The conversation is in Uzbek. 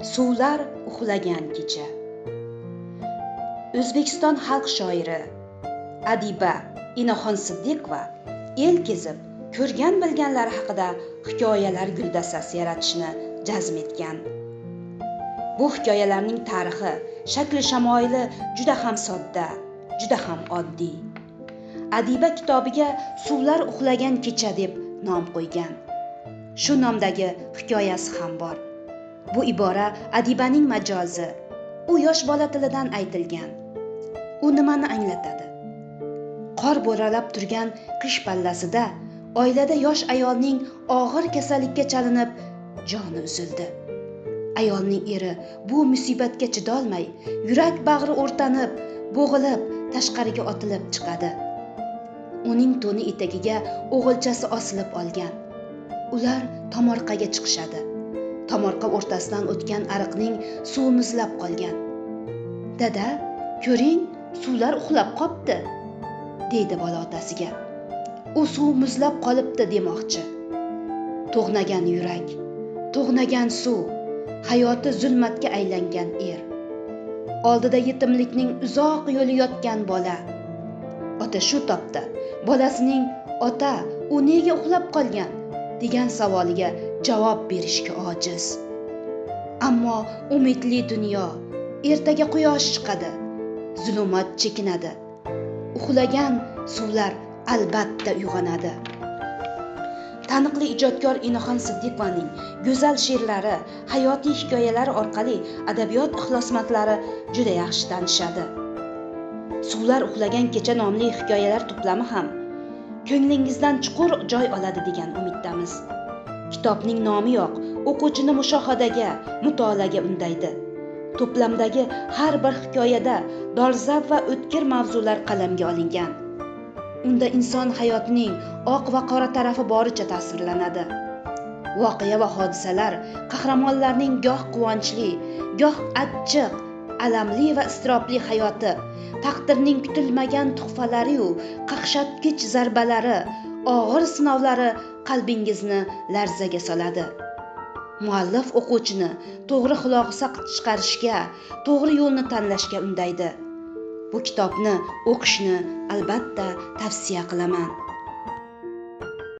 Suvlar uxlagan kecha. O'zbekiston xalq shoiri, adiba Inaxon Siddiqova el kezib, ko'rgan bilganlari haqida hikoyalar guldastasi yaratishni jazm etgan. Bu hikoyalarning tarixi, shakli shamoili juda ham sodda, juda ham oddiy. Adiba kitobiga Suvlar uxlagan kecha deb nom qo'ygan. Shu nomdagi hikoyasi ham bor. Bu ibora adibaning majozi. U yosh bola tilidan aytilgan. U nimani anglatadi? Qor bo'ralab turgan qish pallasida oilada yosh ayolning og'ir kasallikka chalinib joni uzildi. Ayolning eri bu musibatga chidolmay, yurak bag'ri o'rtanib, bo'g'ilib tashqariga otilib chiqadi. Uning to'ni etagiga o'g'ilchasi osilib olgan. Ular tomorqaga chiqishadi. Tomorqa o'rtasidan o'tgan ariqning suvi muzlab qolgan. "Dada, ko'ring, suvlar uxlab qopti", deydi bola otasiga. U suv muzlab qolibdi demoqchi. To'g'nagan yurak, to'g'nagan suv, hayoti zulmatga aylangan er. Oldida yetimlikning uzoq yo'li yotgan bola. Ota shu topda bolasining "Ota, u nega uxlab qolgan?" degan savoliga javob berishga ojiz. Ammo umidli dunyo, ertaga quyosh chiqadi, zulmat chekinadi. Uxlagan suvlar albatta uyg'onadi. Taniqli ijodkor Inaxon Siddiqovaning go'zal she'rlari, hayotiy hikoyalari orqali adabiyot ixlosmandlari juda yaxshi tanishadi. Suvlar uxlagan kecha nomli hikoyalar to'plami ham ko'nglingizdan chuqur joy oladi degan umiddamiz. Kitobning nomi yo'q, o'quvchini mushohadaga, mutolaaga undaydi. To'plamdagi har bir hikoyada dolzarb va o'tkir mavzular qalamga olingan. Unda inson hayotining oq va qora tarafi boricha tasvirlanadi. Voqea va hodisalar qahramonlarning goh quvonchli, goh achchiq, alamli va iztirobli hayoti, taqdirning kutilmagan tuhfalari-yu qaqshatqich zarbalari, og'ir sinovlari qalbingizni larzaga soladi. Muallif o'quvchini to'g'ri xulosa chiqarishga, to'g'ri yo'lni tanlashga undaydi. Bu kitobni o'qishni albatta tavsiya qilaman.